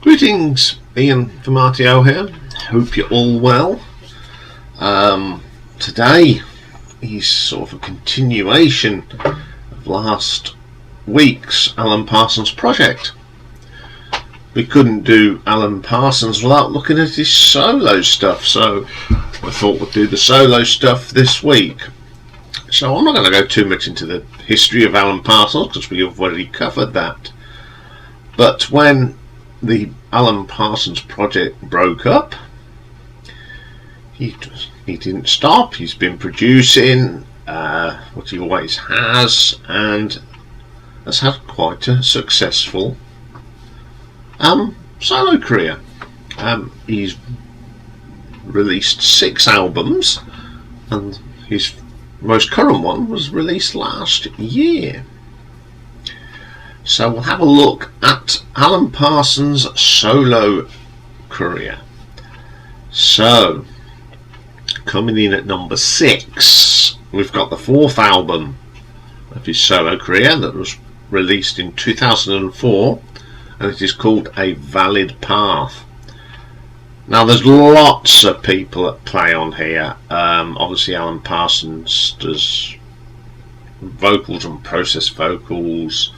Greetings, Iain from RTO here. Hope you're all well. Today is sort of a continuation of last week's Alan Parsons project. We couldn't do Alan Parsons without looking at his solo stuff, so I thought we'd do the solo stuff this week. So I'm not going to go too much into the history of Alan Parsons because we've already covered that. But when the Alan Parsons project broke up, he didn't stop. He's been producing what he always has, and has had quite a successful solo career. He's released 6 albums, and his most current one was released last year. So we'll have a look at Alan Parsons' solo career. So, coming in at number 6, we've got the 4th album of his solo career that was released in 2004, and it is called A Valid Path. Now there's lots of people at play on here. Obviously Alan Parsons does vocals and process vocals.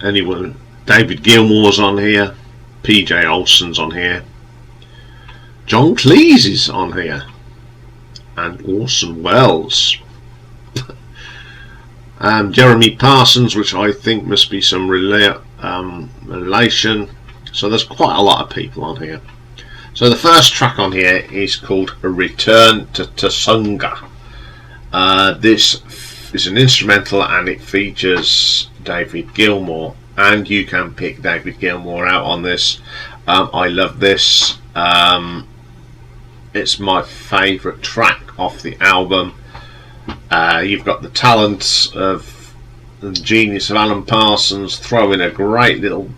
Anyone, David Gilmour's on here, PJ Olsen's on here, John Cleese is on here, and Orson Welles. Jeremy Parsons, which I think must be some relation. So there's quite a lot of people on here. So the first track on here is called A Return to Tsunga. This is an instrumental, and it features David Gilmour, and you can pick David Gilmour out on this. I love this. It's my favourite track off the album. You've got the talent of the genius of Alan Parsons throwing a great little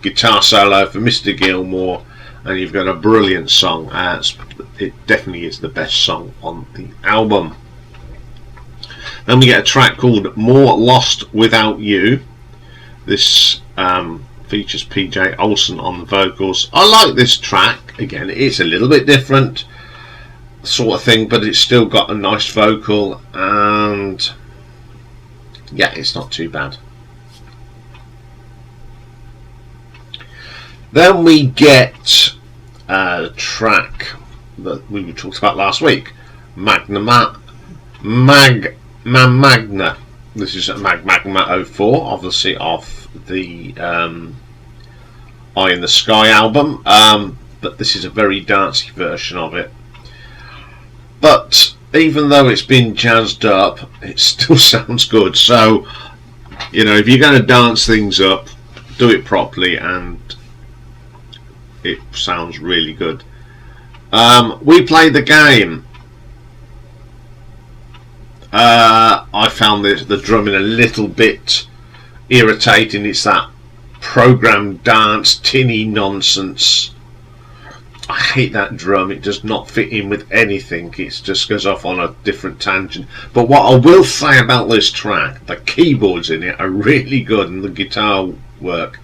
guitar solo for Mr. Gilmour, and you've got a brilliant song. It definitely is the best song on the album. Then we get a track called More Lost Without You. This features PJ Olsen on the vocals. I like this track. Again, it's a little bit different sort of thing, but it's still got a nice vocal, and yeah, it's not too bad. Then we get a track that we talked about last week, Magna. This is a Magma 04, obviously off the Eye in the Sky album, but this is a very dancey version of it. But even though it's been jazzed up, it still sounds good. So, you know, if you're going to dance things up, do it properly, and it sounds really good. We played the game. I found the drumming a little bit irritating. It's that programmed dance tinny nonsense. I hate that drum. It does not fit in with anything. It just goes off on a different tangent. But what I will say about this track, the keyboards in it are really good, and the guitar work.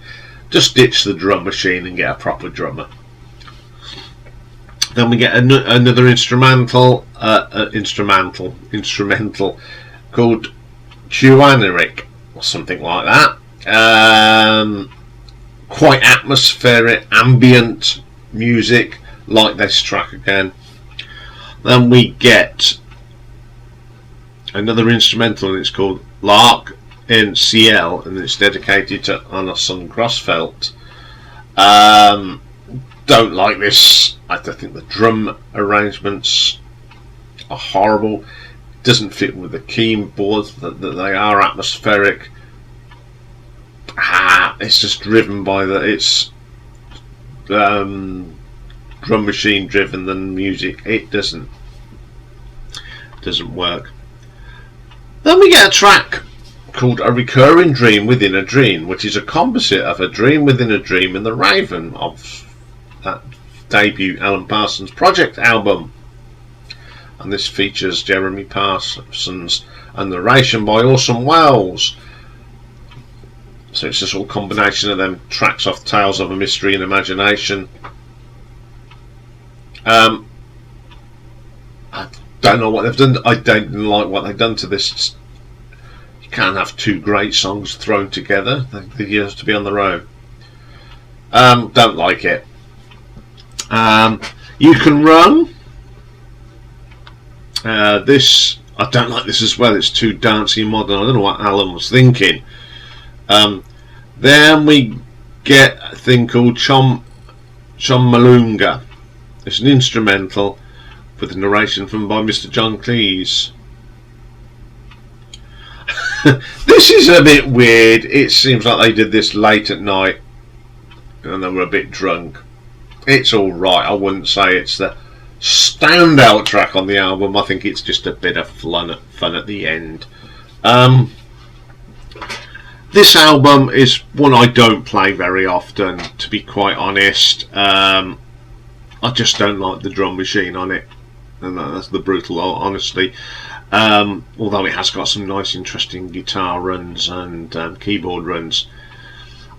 Just ditch the drum machine and get a proper drummer. Then we get another instrumental called Juaneric or something like that. Quite atmospheric, ambient music, like this track again. Then we get another instrumental, and it's called Lark in Ciel, and it's dedicated to Anna-Sun Grossfeldt. Don't like this. I think the drum arrangements are horrible. Doesn't fit with the keyboards, that they are atmospheric. It's just driven by it's drum machine driven than music. It doesn't work. Then we get a track called A Recurring Dream Within a Dream, which is a composite of A Dream Within a Dream and The Raven of that debut Alan Parsons project album. and this features Jeremy Parsons and narration by Orson Welles. So it's a sort of combination of them tracks off Tales of a Mystery and Imagination. I don't know what they've done. I don't like what they've done to this. You can't have two great songs thrown together. They have to be on their own. Don't like it. You Can Run. This, I don't like this as well. It's too dancey and modern. I don't know what Alan was thinking. Then we get a thing called Chom Malunga. It's an instrumental with the narration by Mr. John Cleese. This is a bit weird. It seems like they did this late at night and they were a bit drunk. It's alright. I wouldn't say it's the standout track on the album. I think it's just a bit of fun at the end. This album is one I don't play very often, to be quite honest. I just don't like the drum machine on it, and that's the brutal honesty. Although it has got some nice interesting guitar runs and keyboard runs,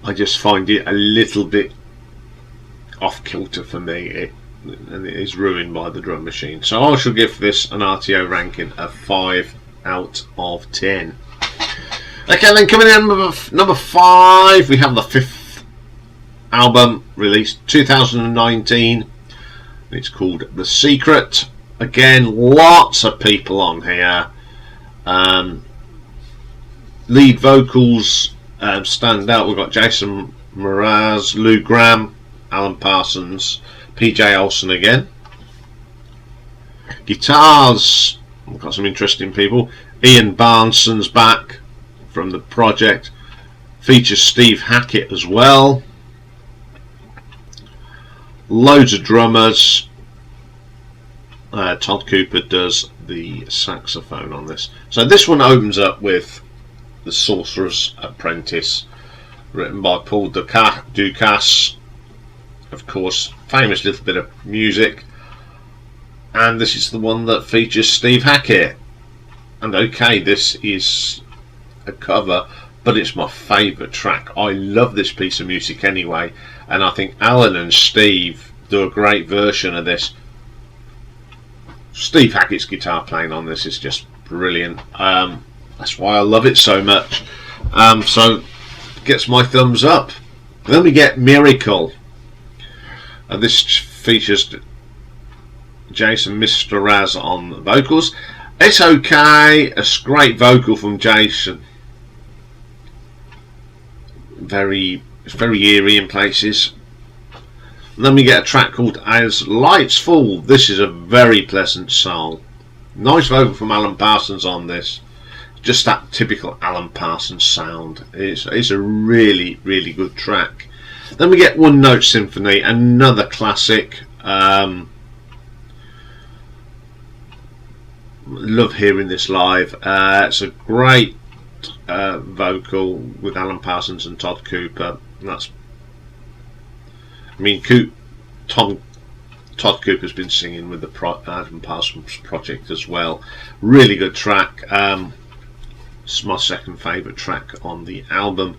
I just find it a little bit off kilter for me, and it is ruined by the drum machine. So I shall give this an RTO ranking of 5 out of 10. Okay, then coming in number 5, we have the 5th album released 2019. It's called The Secret. Again, lots of people on here. Lead vocals stand out. We've got Jason Mraz, Lou Gramm, Alan Parsons, PJ Olsen again. Guitars, we've got some interesting people. Iain Barnson's back from the project. Features Steve Hackett as well. Loads of drummers. Todd Cooper does the saxophone on this. So this one opens up with The Sorcerer's Apprentice, written by Paul Dukas. Of course, famous little bit of music. And this is the one that features Steve Hackett. And okay, this is a cover, but it's my favourite track. I love this piece of music anyway, and I think Alan and Steve do a great version of this. Steve Hackett's guitar playing on this is just brilliant. That's why I love it so much. So it gets my thumbs up. Then we get Miracle, and this features Jason Mraz on the vocals. It's okay. A great vocal from Jason. It's very eerie in places. And then we get a track called As Lights Fall. This is a very pleasant song. Nice vocal from Alan Parsons on this. Just that typical Alan Parsons sound. It's a really, really good track. Then we get One Note Symphony, another classic. Love hearing this live. It's a great vocal with Alan Parsons and Todd Cooper. Todd Cooper's been singing with the Alan Parsons project as well. Really good track. It's my second favourite track on the album.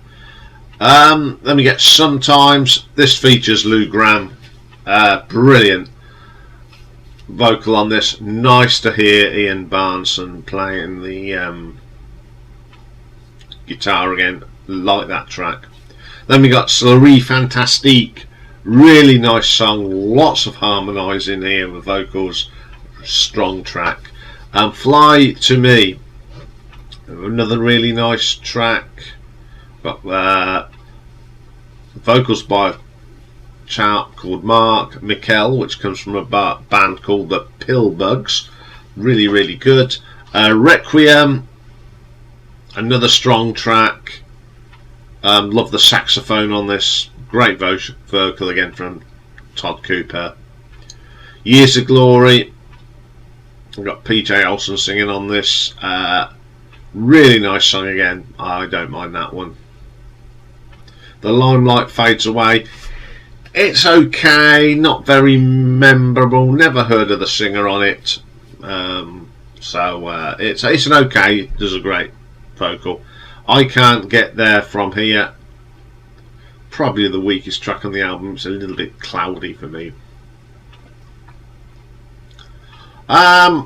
Then we get Sometimes. This features Lou Gramm. Brilliant vocal on this. Nice to hear Iain Barnson playing the guitar again. Like that track. Then we got Soirée Fantastique. Really nice song. Lots of harmonising here with vocals. Strong track. Fly to Me. Another really nice track. Got vocals by a chap called Mark Mikkel, which comes from a band called the Pillbugs. Really, really good. Requiem. Another strong track. Love the saxophone on this. Great vocal again from Todd Cooper. Years of Glory. We've got PJ Olsen singing on this. Really nice song again. I don't mind that one. The Limelight Fades Away. It's okay. Not very memorable. Never heard of the singer on it. It's an okay, does a great vocal. I Can't Get There From Here, probably the weakest track on the album. It's a little bit cloudy for me.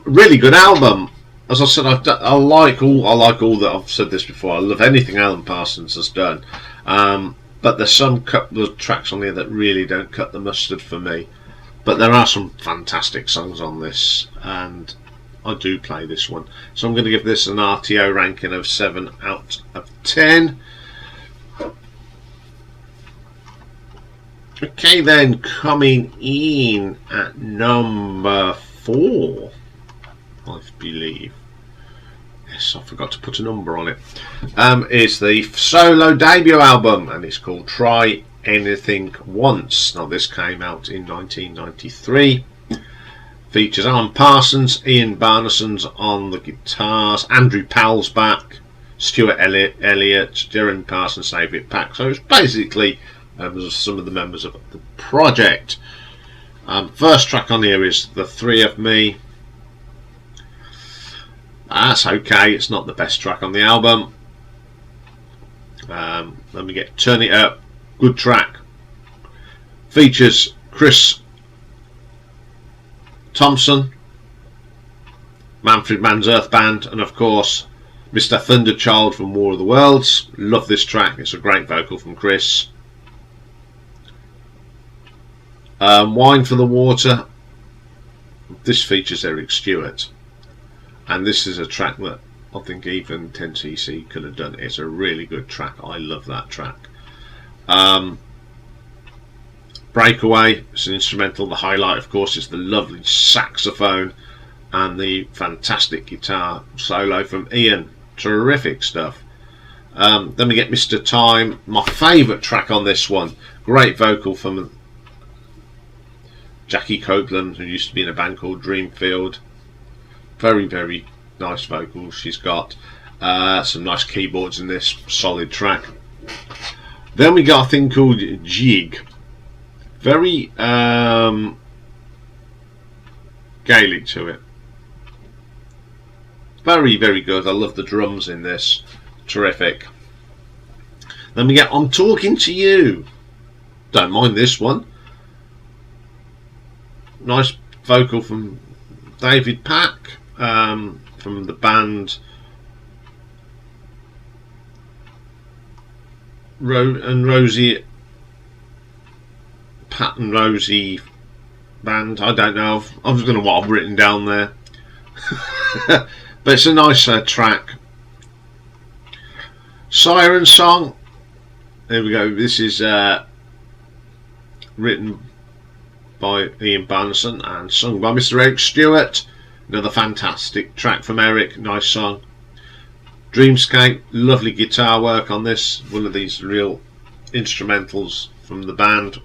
Really good album. As I said, I like all that. I've said this before. I love anything Alan Parsons has done, but there's some couple of tracks on here that really don't cut the mustard for me. But there are some fantastic songs on this, and I do play this one. So I'm going to give this an RTO ranking of 7 out of 10. Okay, then, coming in at number 4, I believe. Yes, I forgot to put a number on it. Is the solo debut album, and it's called Try Anything Once. Now, this came out in 1993. Features Alan Parsons, Iain Barneson's on the guitars, Andrew Powell's back, Stuart Elliott, Darren Parsons, David Pack. So it's basically some of the members of the project. First track on here is The Three of Me. That's okay, it's not the best track on the album. Then we get Turn It Up, good track. Features Chris Thompson, Manfred Mann's Earth Band, and of course Mr. Thunderchild from War of the Worlds. Love this track, it's a great vocal from Chris. Wine for the Water, this features Eric Stewart, and this is a track that I think even 10cc could have done. It's a really good track, I love that track. Breakaway, it's an instrumental. The highlight of course is the lovely saxophone and the fantastic guitar solo from Iain. Terrific stuff. Then we get Mr. Time, my favourite track on this one. Great vocal from Jackie Copeland, who used to be in a band called Dreamfield. Very, very nice vocals she's got. Some nice keyboards in this, solid track. Then we got a thing called Jig. Very Gaelic to it. Very, very good. I love the drums in this. Terrific. Then we get I'm Talking to You. Don't mind this one. Nice vocal from David Pack, from the band Rosie Pat and Rosie band. I don't know. I was going to what I've written down there, but it's a nice track. Siren Song. There we go. This is written by Iain Barneson and sung by Mr. Eric Stewart. Another fantastic track from Eric. Nice song. Dreamscape. Lovely guitar work on this. One of these real instrumentals from the band.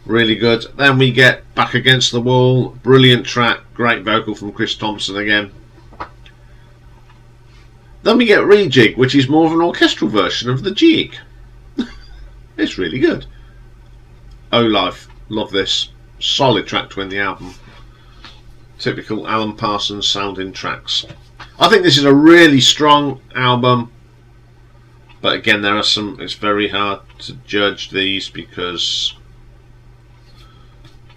Really good. Then we get Back Against the Wall. Brilliant track. Great vocal from Chris Thompson again. Then we get Rejig, which is more of an orchestral version of the jig. It's really good. Oh Life. Love this. Solid track to win the album. Typical Alan Parsons sounding tracks. I think this is a really strong album, but again there are some, it's very hard to judge these because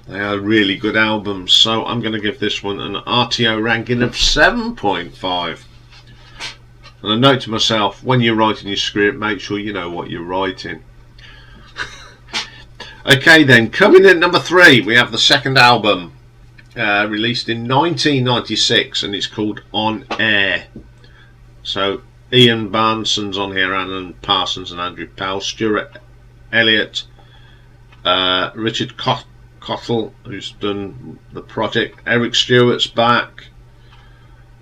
they are really good albums. So I'm going to give this one an RTO ranking of 7.5. And a note to myself, when you're writing your script, make sure you know what you're writing. Okay then, coming in at number 3, we have the second album, released in 1996, and it's called On Air. So Iain Barneson's on here, Alan Parsons and Andrew Powell, Stuart Elliott, Richard Cottle, who's done the project, Eric Stewart's back,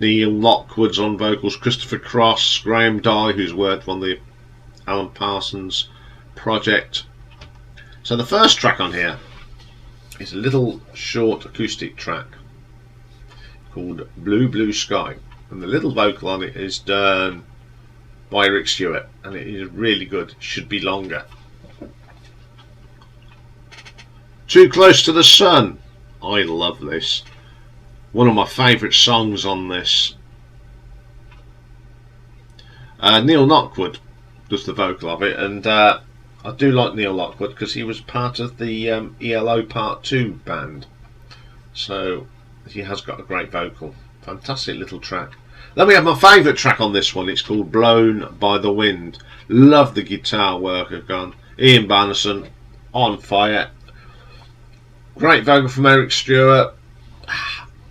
Neil Lockwood's on vocals, Christopher Cross, Graham Dye, who's worked on the Alan Parsons project. So the first track on here is a little short acoustic track called Blue Blue Sky, and the little vocal on it is done by Eric Stewart, and it is really good. It should be longer. Too Close to the Sun. I love this. One of my favourite songs on this. Neil Lockwood does the vocal of it, and I do like Neil Lockwood because he was part of the ELO Part 2 band, so he has got a great vocal. Fantastic little track. Then we have my favourite track on this one. It's called Blown by the Wind. Love the guitar work of Iain Barneson on fire. Great vocal from Eric Stewart.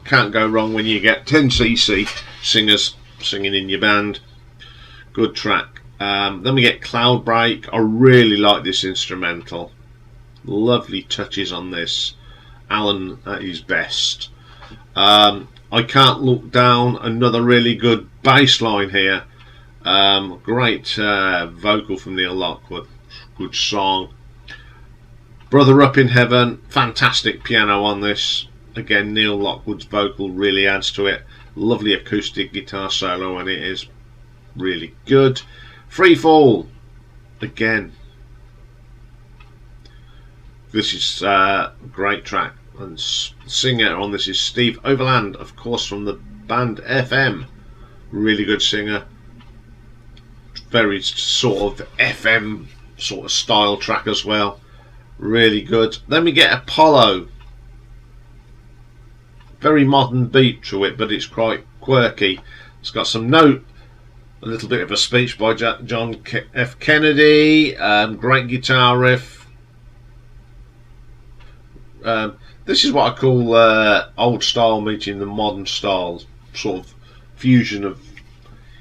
Can't go wrong when you get 10cc singers singing in your band. Good track. Then we get Cloud Break. I really like this instrumental. Lovely touches on this. Alan at his best. I Can't Look Down. Another really good bass line here. Great vocal from Neil Lockwood. Good song. Brother Up in Heaven. Fantastic piano on this. Again, Neil Lockwood's vocal really adds to it. Lovely acoustic guitar solo, and it is really good. Free Fall. Again, this is a great track, and singer on this is Steve Overland, of course, from the band FM. Really good singer. Very sort of FM sort of style track as well. Really good. Then we get Apollo. Very modern beat to it, but it's quite quirky. It's got some note, a little bit of a speech by John F. Kennedy. Great guitar riff. This is what I call old style meeting the modern style, sort of fusion of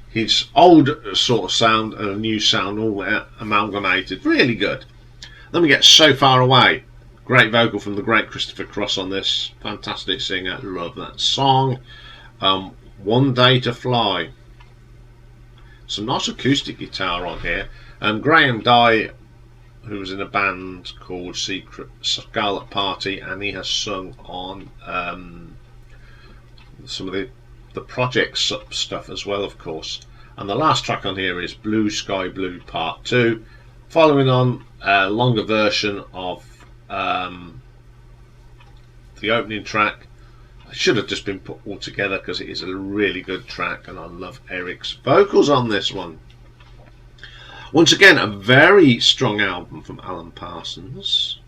his old sort of sound and a new sound all amalgamated. Really good. Then we get So Far Away. Great vocal from the great Christopher Cross on this. Fantastic singer. Love that song. One Day to Fly. Some nice acoustic guitar on here. Graham Dye, who was in a band called Secret Scarlet Party, and he has sung on some of the project stuff as well, of course. And the last track on here is Blue Sky Blue Part 2, following on a longer version of the opening track. It should have just been put all together because it is a really good track, and I love Eric's vocals on this one. Once again, a very strong album from Alan Parsons.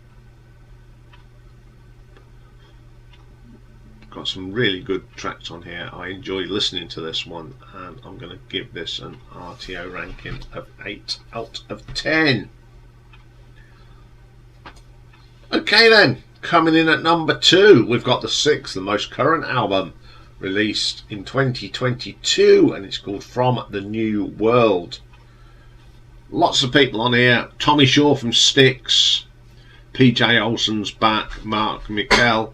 Got some really good tracks on here. I enjoy listening to this one, and I'm going to give this an RTO ranking of 8 out of 10. Okay then, coming in at number 2, we've got the 6th, the most current album, released in 2022, and it's called From the New World. Lots of people on here. Tommy Shaw from Styx, PJ Olsen's back, Mark Mikkel,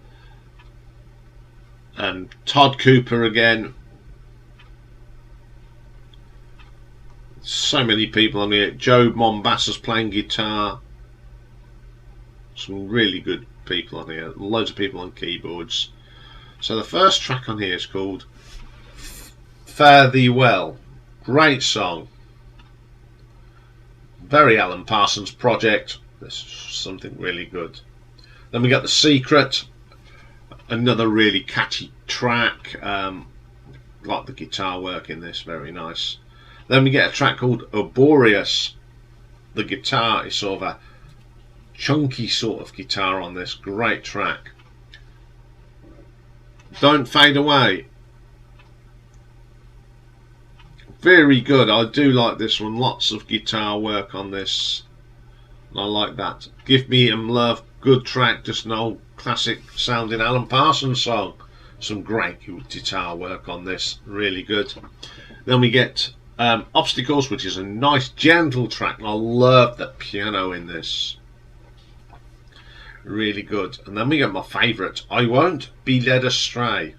and Todd Cooper again. So many people on here. Joe Mombassa's playing guitar. Some really good people on here. Loads of people on keyboards. So the first track on here is called Fare Thee Well. Great song. Very Alan Parsons project. This is something really good. Then we got The Secret. Another really catchy track. Like the guitar work in this. Very nice. Then we get a track called Arboreous. The guitar is sort of a chunky sort of guitar on this. Great track. Don't Fade Away. Very good. I do like this one. Lots of guitar work on this. I like that. Give Me Love. Good track. Just an old classic sounding Alan Parsons song. Some great guitar work on this. Really good. Then we get Obstacles, which is a nice gentle track. And I love the piano in this. Really good. And then we get my favourite, I Won't Be Led Astray.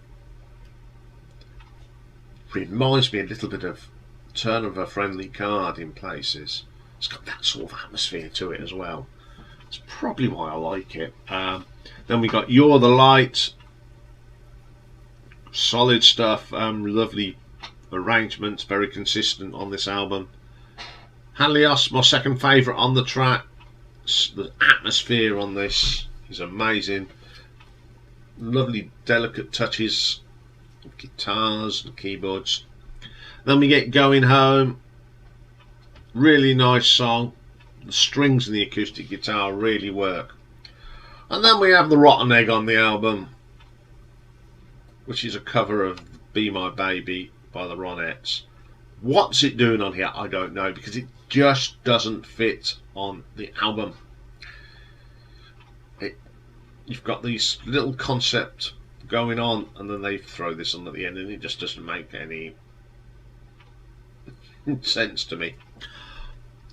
Reminds me a little bit of Turn of a Friendly Card in places. It's got that sort of atmosphere to it as well. It's probably why I like it. Then we got You're the Light. Solid stuff. Lovely arrangements. Very consistent on this album. Halios, my second favourite on the track. The atmosphere on this is amazing. Lovely delicate touches guitars and keyboards. Then we get Going Home, really nice song. The strings and the acoustic guitar really work. And then we have The Rotten Egg on the album, which is a cover of Be My Baby by the Ronettes. What's it doing on here? I don't know, because it just doesn't fit on the album. You've got these little concept going on, and then they throw this on at the end, and it just doesn't make any sense to me.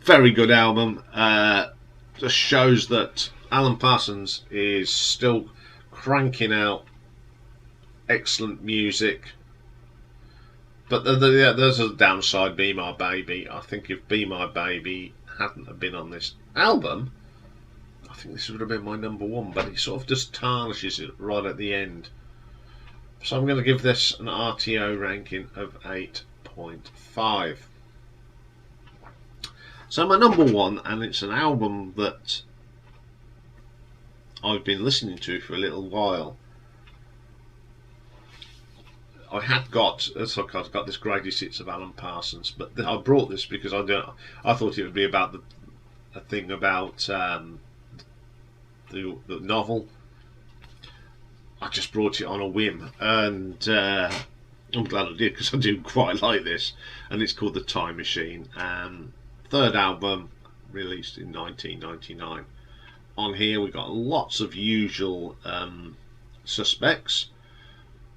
Very good album. Just shows that Alan Parsons is still cranking out excellent music. But there's a downside. Be My Baby. I think if Be My Baby hadn't have been on this album, I think this would have been my number one. But it sort of just tarnishes it right at the end. So I'm going to give this an RTO ranking of 8.5. So my number one, and it's an album that I've been listening to for a little while. I had got this greatest hits of Alan Parsons, but I brought this because I thought it would be about a thing about the novel. I just brought it on a whim, and I'm glad I did, because I do quite like this. And it's called The Time Machine. Third album, released in 1999. On here we got lots of usual suspects.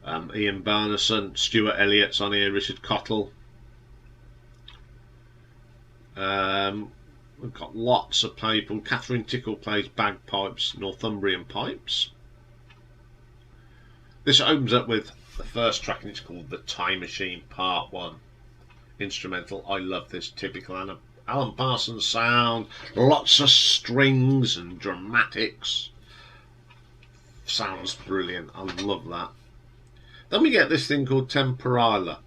Iain Barneson, Stuart Elliott's on here, Richard Cottle. We've got lots of people. Catherine Tickle plays bagpipes, Northumbrian pipes. This opens up with the first track, and it's called The Time Machine Part 1. Instrumental. I love this typical Alan Parsons sound. Lots of strings and dramatics. Sounds brilliant. I love that. Then we get this thing called Temporala,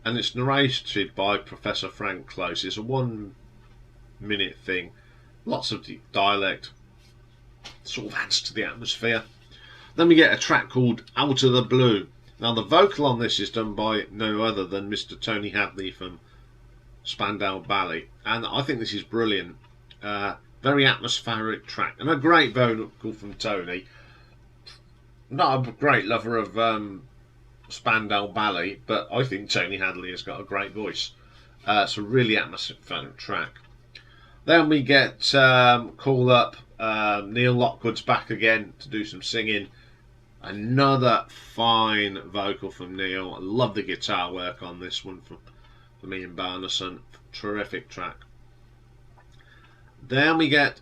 and it's narrated by Professor Frank Close. It's a 1 minute thing. Lots of dialect. Sort of adds to the atmosphere. Then we get a track called Out of the Blue. Now the vocal on this is done by no other than Mr. Tony Hadley from Spandau Ballet, and I think this is brilliant. Very atmospheric track, and a great vocal from Tony. Not a great lover of Spandau Ballet, but I think Tony Hadley has got a great voice. It's a really atmospheric track. Then we get Call Up. Neil Lockwood's back again to do some singing. Another fine vocal from Neil. I love the guitar work on this one from Iain Barneson. Terrific track. Then we get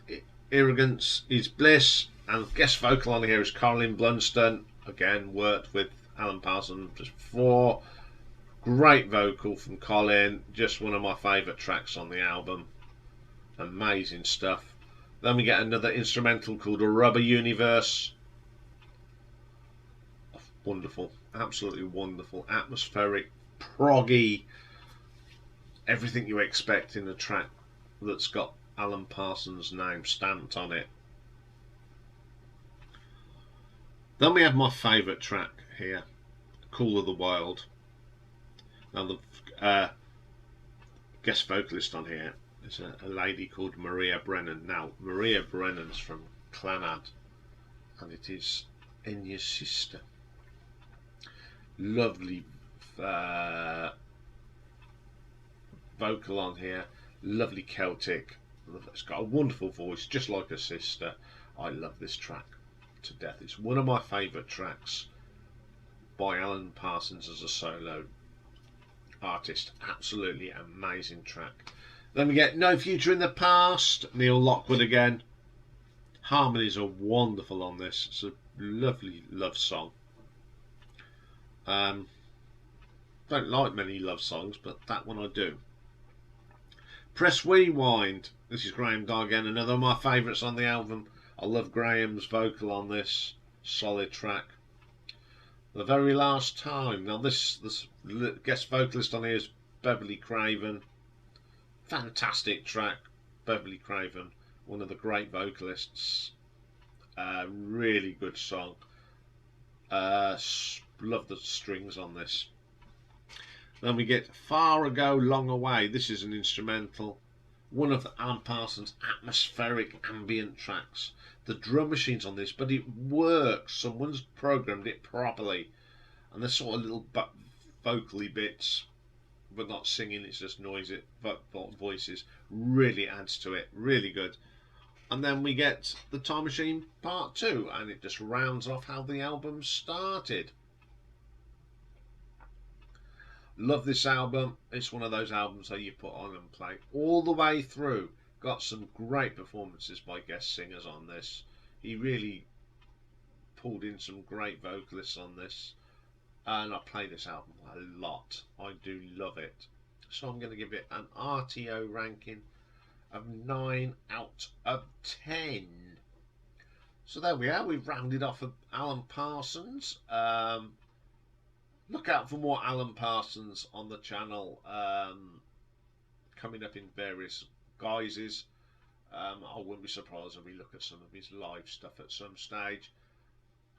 Arrogance is Bliss, and guest vocal on here is Caroline Blunston. Again, worked with Alan Parsons just before. Great vocal from Colin. Just one of my favourite tracks on the album. Amazing stuff. Then we get another instrumental called A Rubber Universe. Wonderful, absolutely wonderful, atmospheric, proggy, everything you expect in a track that's got Alan Parsons' name stamped on it. Then we have my favourite track here, Call of the Wild. Now the guest vocalist on here is a lady called Maria Brennan. Now Maria Brennan's from Clannad, and it is Enya's sister. Lovely vocal on here, lovely Celtic. It's got a wonderful voice, just like her sister. I love this track to death. It's one of my favourite tracks by Alan Parsons as a solo artist. Absolutely amazing track. Then we get No Future in the Past, Neil Lockwood again. Harmonies are wonderful on this. It's a lovely love song. Don't like many love songs, but that one I do. Press Rewind. This is Graham Dargan, another of my favourites on the album. I love Graham's vocal on this. Solid track. The Very Last Time. Now this guest vocalist on here is Beverly Craven. Fantastic track. Beverly Craven, one of the great vocalists. Really good song. Love the strings on this. Then we get Far Ago, Long Away. This is an instrumental. One of Alan Parsons' atmospheric ambient tracks. The drum machine's on this, but it works. Someone's programmed it properly. And there's sort of little vocally bits, but not singing, it's just noisy voices. Really adds to it. Really good. And then we get The Time Machine Part 2, and it just rounds off how the album started. Love this album. It's one of those albums that you put on and play all the way through. Got some great performances by guest singers on this. He really pulled in some great vocalists on this. And I play this album a lot. I do love it. So I'm going to give it an RTO ranking of 9 out of 10. So there we are. We've rounded off of Alan Parsons. Look out for more Alan Parsons on the channel, coming up in various guises. I wouldn't be surprised if we look at some of his live stuff at some stage.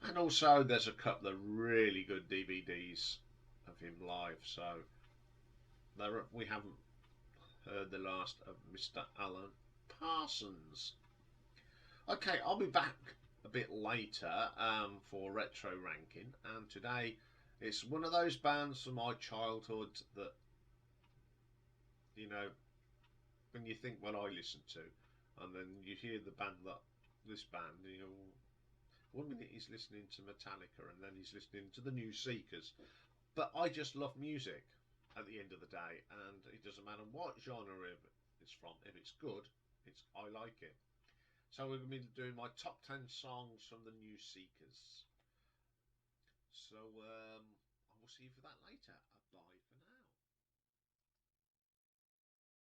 And also there's a couple of really good DVDs of him live, so we haven't heard the last of Mr. Alan Parsons. Okay, I'll be back a bit later for retro ranking, and today it's one of those bands from my childhood that, you know, when you think what I listened to, and then you hear the band that this band, you know, one minute he's listening to Metallica, and then he's listening to the New Seekers. But I just love music at the end of the day, and it doesn't matter what genre it's from. If it's good, I like it. So we're going to be doing my top 10 songs from the New Seekers. So I will see you for that later. Bye for now.